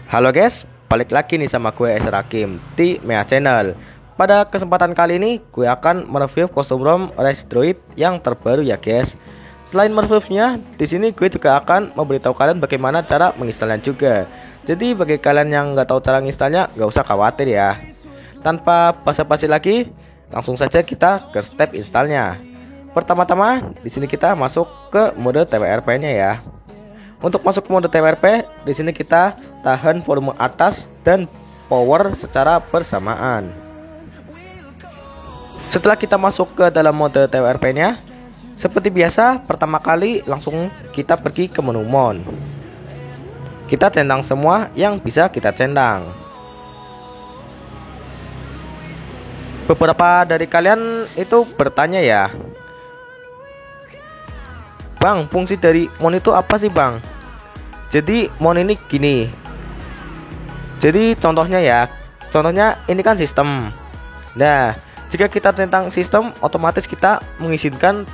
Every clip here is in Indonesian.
Halo guys, balik lagi nih sama gue Eser Hakim di Mea Channel. Pada kesempatan kali ini gue akan mereview kostum ROM Race Droid yang terbaru ya guys. Selain mereviewnya, di sini gue juga akan memberitahu kalian bagaimana cara menginstalnya juga. Jadi bagi kalian yang nggak tahu cara menginstalnya, nggak usah khawatir ya. Tanpa basa-basi lagi, langsung saja kita ke step installnya. Pertama-tama, di sini kita masuk ke mode TWRP-nya ya. Untuk masuk ke mode TWRP, di sini kita tahan volume atas dan power secara bersamaan. Setelah kita masuk ke dalam mode TWRP-nya, seperti biasa, pertama kali langsung kita pergi ke menu Mon. Kita centang semua yang bisa kita centang. Beberapa dari kalian itu bertanya ya, Bang, fungsi dari Mon itu apa sih Bang? Jadi Mon ini gini. Jadi contohnya ya, contohnya ini kan sistem. Nah, jika kita tentang sistem, otomatis kita mengizinkan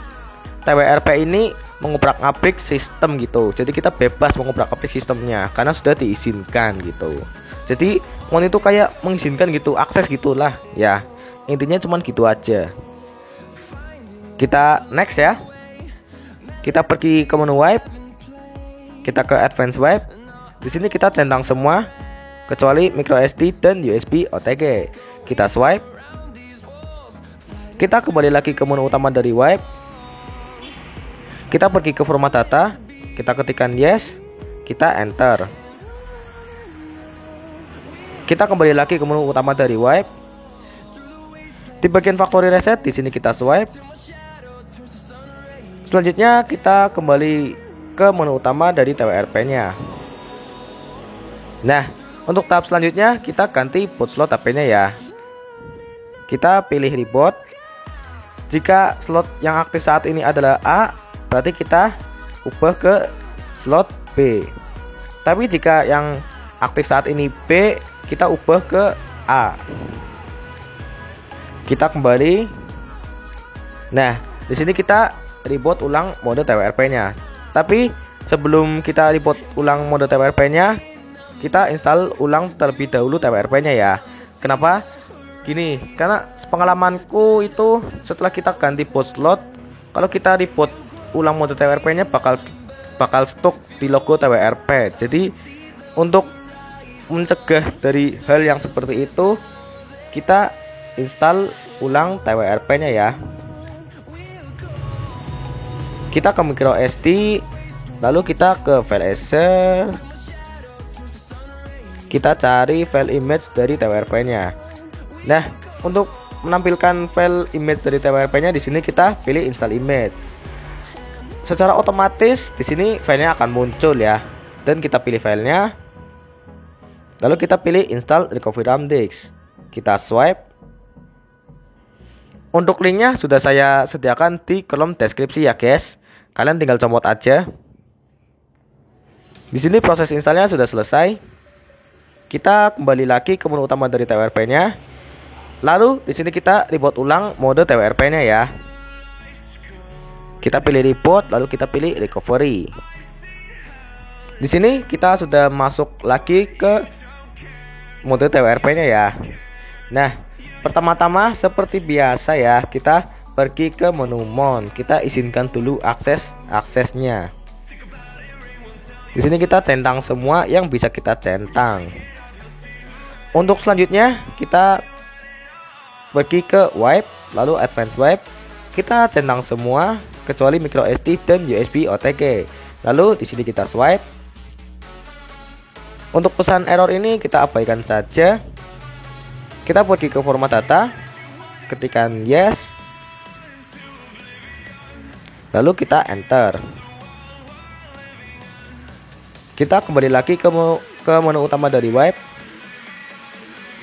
TWRP ini mengobrak-abrik sistem gitu. Jadi kita bebas mengobrak-abrik sistemnya karena sudah diizinkan gitu. Jadi Mon itu kayak mengizinkan gitu, akses gitulah ya. Intinya cuman gitu aja. Kita next ya. Kita pergi ke menu wipe. Kita ke advance wipe. Di sini kita centang semua kecuali micro SD dan USB OTG. Kita swipe. Kita kembali lagi ke menu utama dari wipe. Kita pergi ke format data. Kita ketikkan yes. Kita enter. Kita kembali lagi ke menu utama dari wipe. Di bagian factory reset di sini kita swipe. Selanjutnya kita kembali ke menu utama dari TWRP-nya. Nah, untuk tahap selanjutnya kita ganti boot slot HP-nya ya. Kita pilih reboot. Jika slot yang aktif saat ini adalah A, berarti kita ubah ke slot B. Tapi jika yang aktif saat ini B, kita ubah ke A. Kita kembali. Nah, di sini kita reboot ulang mode TWRP-nya. Tapi sebelum kita reboot ulang mode TWRP-nya, kita install ulang terlebih dahulu TWRP-nya ya. Kenapa? Gini, karena pengalamanku itu setelah kita ganti boot slot, kalau kita reboot ulang mode TWRP-nya bakal stuck di logo TWRP. Jadi untuk mencegah dari hal yang seperti itu, kita install ulang TWRP-nya ya. Kita ke micro SD, lalu kita ke file exer. Kita cari file image dari TWRP-nya. Nah, untuk menampilkan file image dari TWRP-nya di sini kita pilih install image. Secara otomatis di sini filenya akan muncul ya. Dan kita pilih filenya. Lalu kita pilih install recovery RAM disk. Kita swipe. Untuk linknya sudah saya sediakan di kolom deskripsi ya guys. Kalian tinggal comot aja. Di sini proses installnya sudah selesai. Kita kembali lagi ke menu utama dari TWRP-nya. Lalu di sini kita reboot ulang mode TWRP-nya ya. Kita pilih reboot, lalu kita pilih recovery. Di sini kita sudah masuk lagi ke mode TWRP-nya ya. Nah, pertama-tama seperti biasa ya, kita pergi ke menu Mon. Kita izinkan dulu aksesnya. Di sini kita centang semua yang bisa kita centang. Untuk selanjutnya kita pergi ke wipe, lalu advance wipe. Kita centang semua kecuali micro SD dan USB OTG. Lalu di sini kita swipe. Untuk pesan error ini kita abaikan saja. Kita pergi ke format data, ketikkan yes. Lalu kita enter. Kita kembali lagi ke menu utama dari wipe.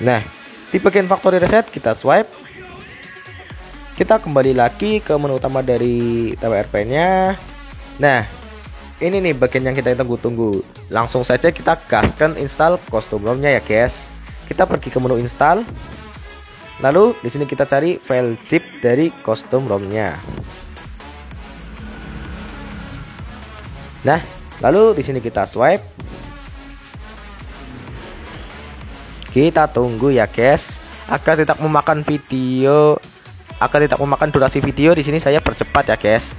Nah, di bagian factory reset kita swipe. Kita kembali lagi ke menu utama dari TWRP-nya. Nah, ini nih bagian yang kita tunggu-tunggu. Langsung saja kita gaskan install kostum ROM-nya ya guys. Kita pergi ke menu install. Lalu di sini kita cari file zip dari kostum ROM-nya. Nah, lalu di sini kita swipe. Kita tunggu ya guys, agar tidak memakan durasi video. Di sini saya percepat ya guys.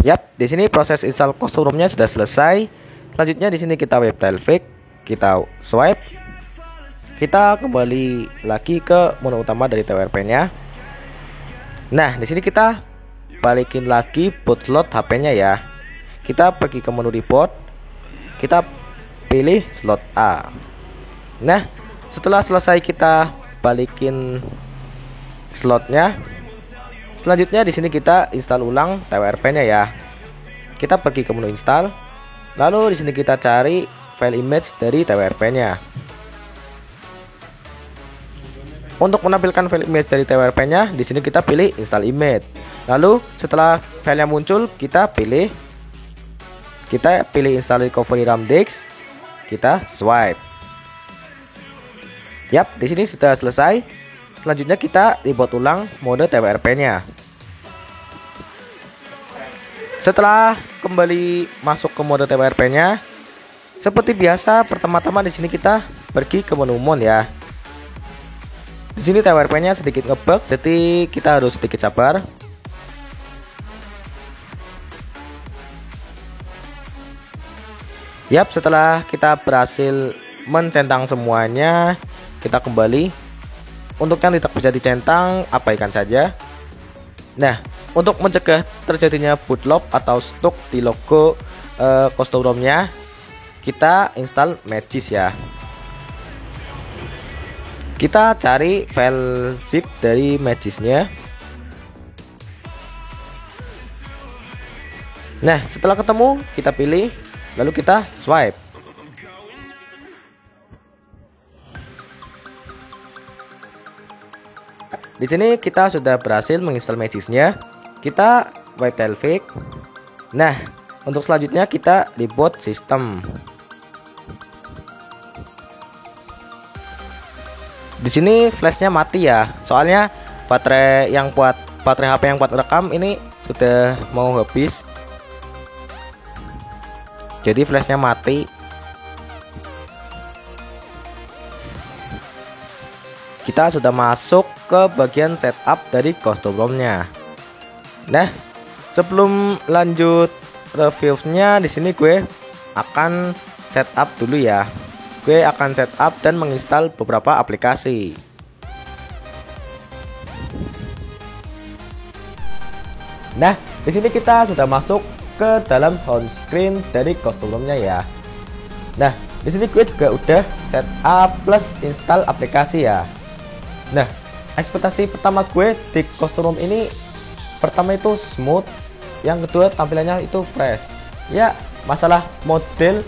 Yap, di sini proses install custom ROM-nya sudah selesai. Selanjutnya di sini kita web Delphic, kita swipe. Kita kembali lagi ke menu utama dari TWRP-nya. Nah, di sini kita balikin lagi bootload HP-nya ya. Kita pergi ke menu report. Kita pilih slot A. Nah, setelah selesai kita balikin slotnya. Selanjutnya di sini kita install ulang TWRP-nya ya. Kita pergi ke menu install. Lalu di sini kita cari file image dari TWRP-nya. Untuk menampilkan file image dari TWRP-nya, di sini kita pilih install image. Lalu setelah filenya muncul, kita pilih install recovery RAM disk. Kita swipe. Yap, di sini sudah selesai. Selanjutnya kita reboot ulang mode TWRP-nya. Setelah kembali masuk ke mode TWRP-nya, seperti biasa, pertama-tama di sini kita pergi ke menu mode ya. Di sini TWRP-nya sedikit ngebug, jadi kita harus sedikit sabar. Yap, setelah kita berhasil mencentang semuanya, kita kembali. Untuk yang tidak bisa dicentang, abaikan saja. Nah, untuk mencegah terjadinya bootloop atau stuck di logo custom ROM-nya, kita install Magis ya. Kita cari file zip dari Magisnya. Nah, setelah ketemu, kita pilih, lalu kita swipe. Di sini kita sudah berhasil menginstal Magisnya. Kita web Delphic. Nah, untuk selanjutnya kita reboot sistem. Di sini flashnya mati ya, soalnya baterai HP yang buat rekam ini sudah mau habis, jadi flashnya mati. Kita sudah masuk ke bagian setup dari custom ROM-nya. Nah, sebelum lanjut reviewnya, di sini gue akan setup dulu ya. Gue akan setup dan menginstal beberapa aplikasi. Nah, di sini kita sudah masuk ke dalam home screen dari custom ROM-nya ya. Nah, di sini gue juga udah setup plus install aplikasi ya. Nah, ekspektasi pertama gue di custom ROM ini, pertama itu smooth, yang kedua tampilannya itu fresh. Ya, masalah model,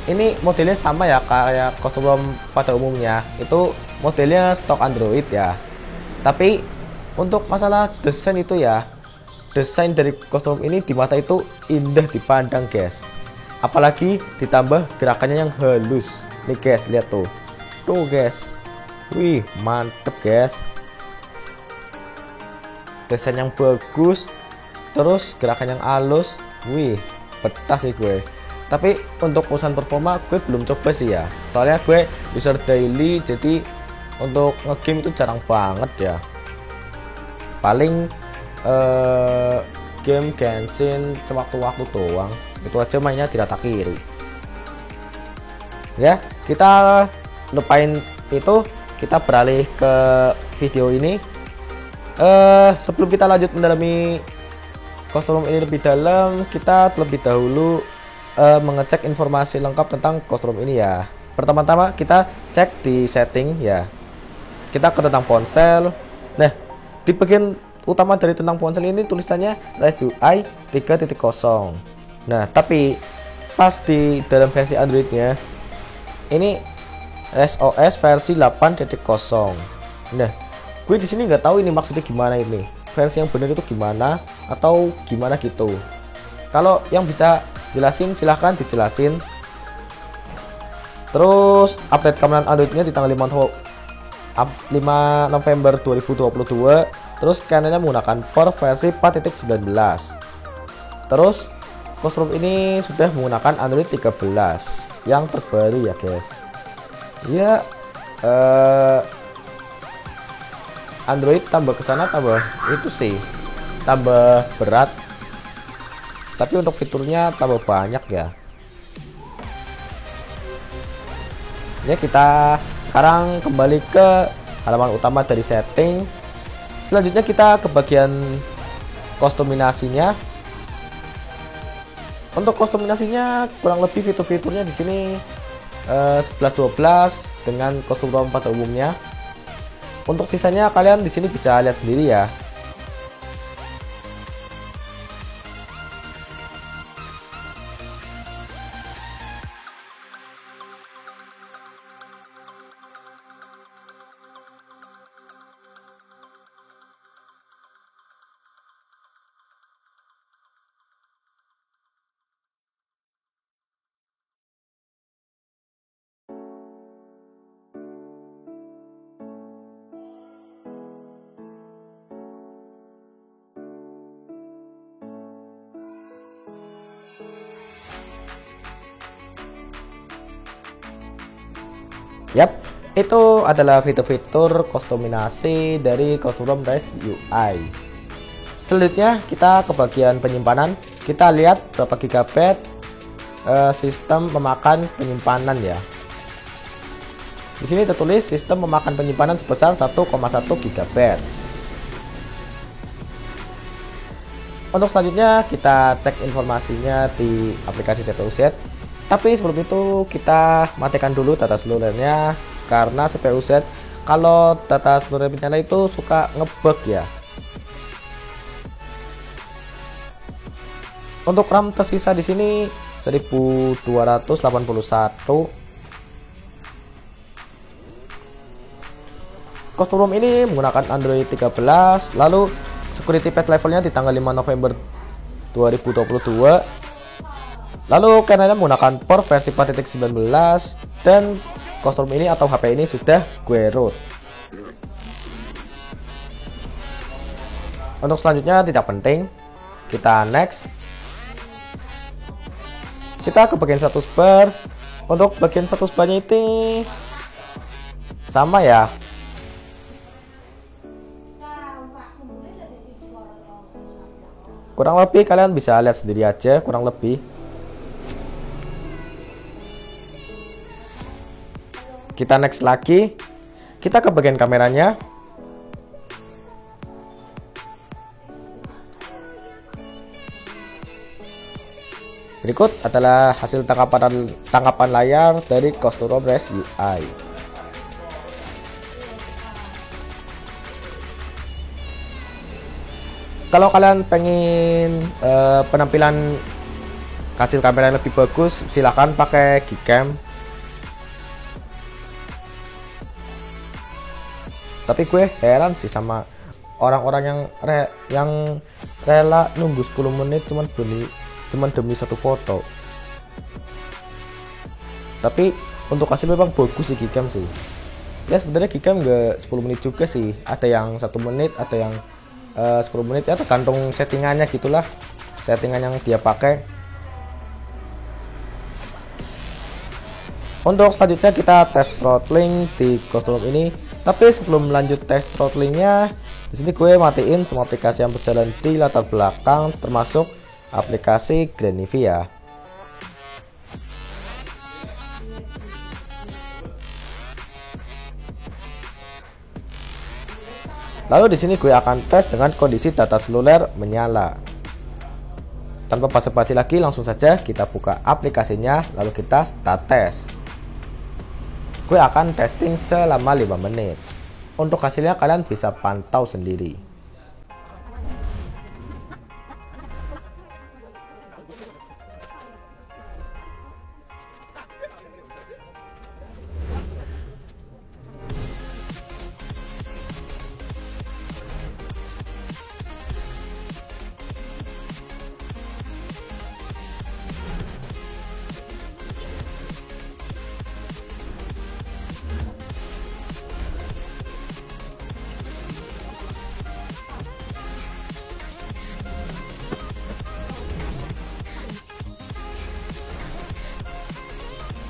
ini modelnya sama ya kayak custom ROM pada umumnya, itu modelnya stok Android ya. Tapi untuk masalah desain itu ya, desain dari custom ROM ini di mata itu indah dipandang guys. Apalagi ditambah gerakannya yang halus. Nih guys, lihat tuh guys, wih mantep guys. Desain yang bagus, terus gerakan yang halus, wih betah sih gue. Tapi untuk urusan performa gue belum coba sih ya, soalnya gue user daily, jadi untuk ngegame itu jarang banget ya. Paling game Genshin sewaktu-waktu doang, itu aja mainnya di rata kiri ya. Kita lupain itu, kita beralih ke video ini. Sebelum kita lanjut mendalami custom ROM ini lebih dalam, kita terlebih dahulu mengecek informasi lengkap tentang custom ROM ini ya. Pertama-tama kita cek di setting ya. Kita ke tentang ponsel. Nah, di bagian utama dari tentang ponsel ini tulisannya ResUI 3.0. Nah, tapi pas di dalam versi Androidnya ini ResOS versi 8.0. Nah, gue di sini nggak tahu ini maksudnya gimana, ini versi yang benar itu gimana atau gimana gitu. Kalau yang bisa jelasin silahkan dijelasin. Terus update keamanan Androidnya di tanggal 5 5 November 2022. Terus scannernya menggunakan Core versi 4.19. Terus Cosmos ini sudah menggunakan Android 13 yang terbaru ya guys. Ya Android tambah kesana tambah itu sih, tambah berat, tapi untuk fiturnya tambah banyak ya. Ya kita sekarang kembali ke halaman utama dari setting. Selanjutnya kita ke bagian kostuminasinya. Untuk kostuminasinya kurang lebih fitur-fiturnya di sini 11-12 dengan kostum ROM pada umumnya. Untuk sisanya kalian di sini bisa lihat sendiri ya. Yap, itu adalah fitur-fitur kostuminasi dari Cosmos ROM UI. Selanjutnya kita ke bagian penyimpanan. Kita lihat berapa GB sistem memakan penyimpanan ya. Di sini tertulis sistem memakan penyimpanan sebesar 1,1 GB. Untuk selanjutnya kita cek informasinya di aplikasi CPU-Z. Tapi sebelum itu kita matikan dulu data selulernya, karena CPU-Z kalau data seluler menyala itu suka ngebug ya. Untuk RAM tersisa di sini 1281. Cosmos ROM ini menggunakan Android 13, lalu security patch levelnya di tanggal 5 November 2022. Lalu kameranya menggunakan Core versi 4.19 dan Cosmos ROM ini atau HP ini sudah gue root. Untuk selanjutnya tidak penting, kita next. Kita ke bagian status bar. Untuk bagian status barnya itu sama ya. Kurang lebih kalian bisa lihat sendiri aja, kurang lebih. Kita next lagi. Kita ke bagian kameranya. Berikut adalah hasil tangkapan layar dari Cosmos ROM UI. Kalau kalian pengen penampilan hasil kamera yang lebih bagus, silahkan pakai Gcam. Tapi gue heran sih sama orang-orang yang rela nunggu 10 menit cuman demi satu foto. Tapi untuk hasil memang bagus sih Gcam sih. Ya sebenarnya Gcam nggak 10 menit juga sih. Ada yang 1 menit, ada yang 10 menit ya, tergantung settingannya gitulah. Settingan yang dia pakai. Untuk selanjutnya kita tes throttling di Cosmos ini. Tapi sebelum lanjut tes throttlingnya, di sini gue matiin semua aplikasi yang berjalan di latar belakang, termasuk aplikasi Grandivia. Lalu di sini gue akan tes dengan kondisi data seluler menyala. Tanpa basa-basi lagi, langsung saja kita buka aplikasinya, lalu kita start tes. Gue akan testing selama 5 menit. Untuk hasilnya kalian bisa pantau sendiri.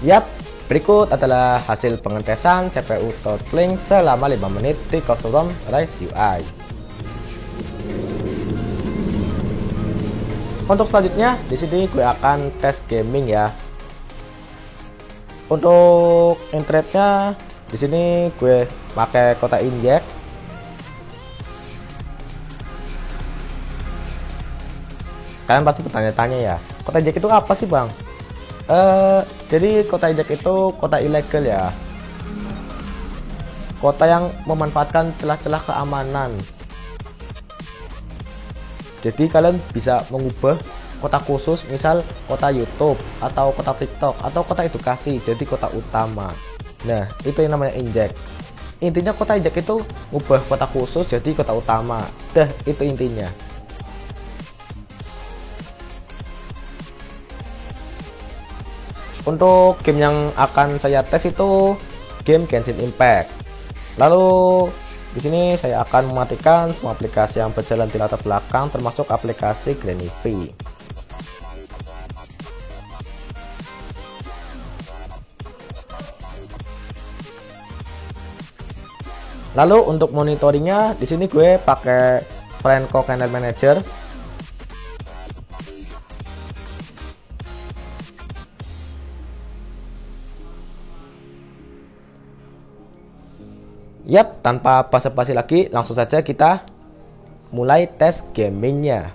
Yap, berikut adalah hasil pengetesan CPU throttling selama 5 menit di Custom Rise UI. Untuk selanjutnya, di sini gue akan tes gaming ya. Untuk internetnya, di sini gue pakai Kota Inject. Kalian pasti bertanya-tanya ya, Kota Inject itu apa sih bang? Jadi Kota Inject itu kota ilegal ya. Kota yang memanfaatkan celah-celah keamanan. Jadi kalian bisa mengubah kota khusus, misal kota YouTube atau kota TikTok atau kota edukasi jadi kota utama. Nah, itu yang namanya inject. Intinya kota inject itu mengubah kota khusus jadi kota utama. Dah, itu intinya. Untuk game yang akan saya tes itu game Genshin Impact. Lalu di sini saya akan mematikan semua aplikasi yang berjalan di latar belakang termasuk aplikasi Granivi. Lalu untuk monitoringnya di sini gue pakai Franco Channel Manager. Yap, tanpa basa-basi lagi, langsung saja kita mulai tes gamingnya.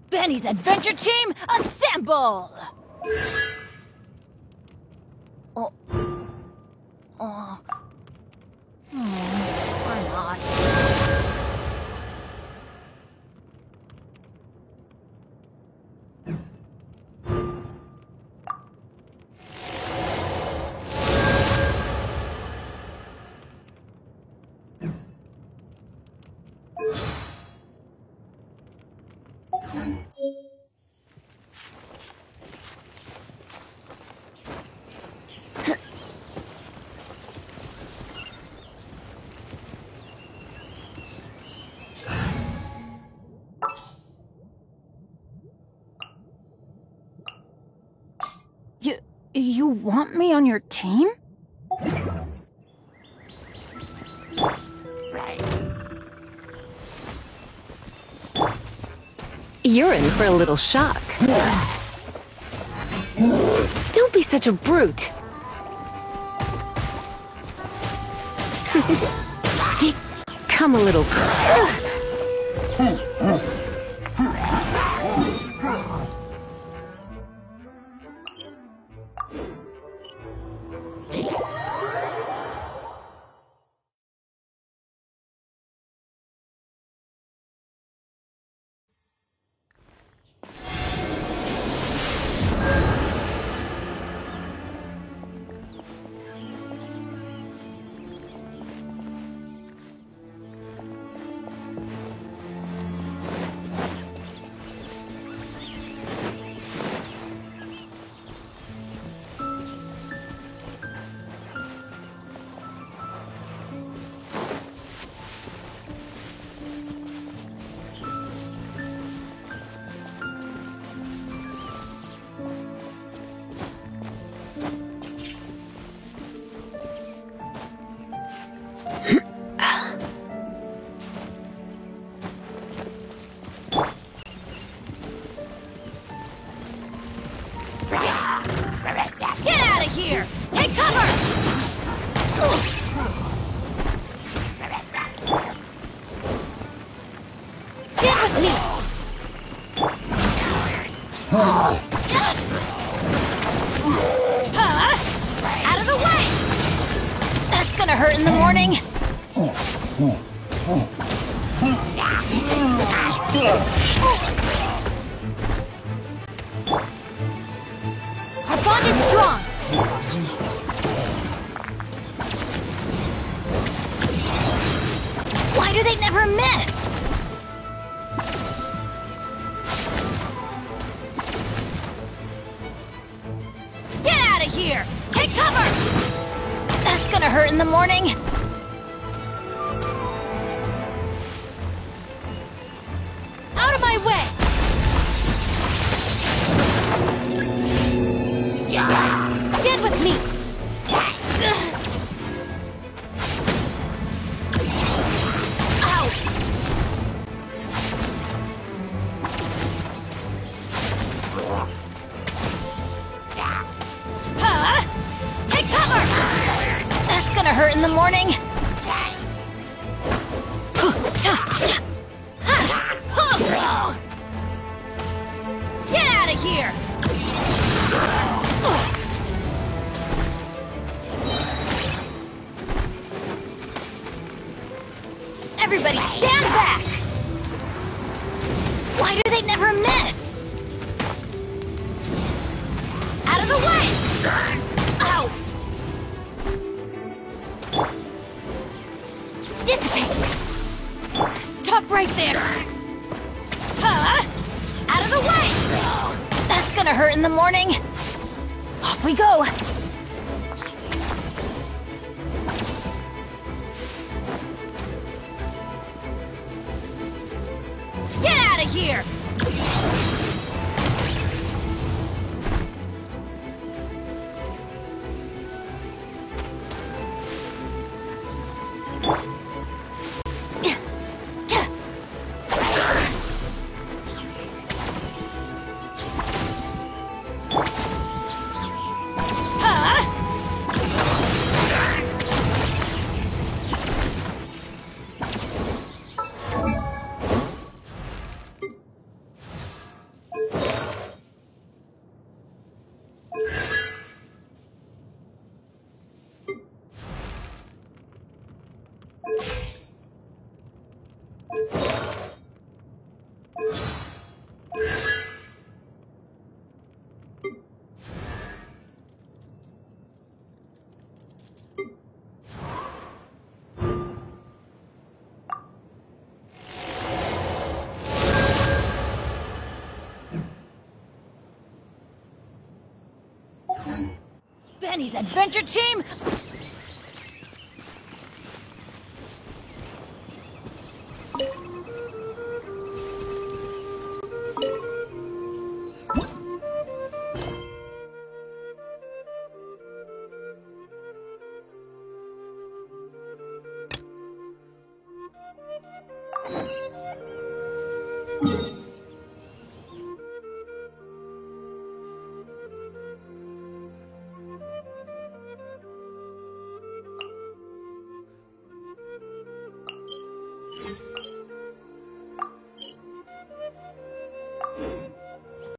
Benny's Adventure Team, assemble! Oh. Why not? You want me on your team? You're in for a little shock. Don't be such a brute. Come a little. Here! Take cover! Stand with me! Huh? Out of the way! That's gonna hurt in the morning! Our bond is strong! Why do they never miss? Get out of here! Take cover! That's gonna hurt in the morning. Out of my way! Stand with me! Hurt in the morning. Get out of here! Everybody stand back! Why do they never miss? Out of the way! Ow! Dissipate! Stop right there! Huh? Out of the way! That's gonna hurt in the morning! Off we go! Get out of here! Danny's adventure team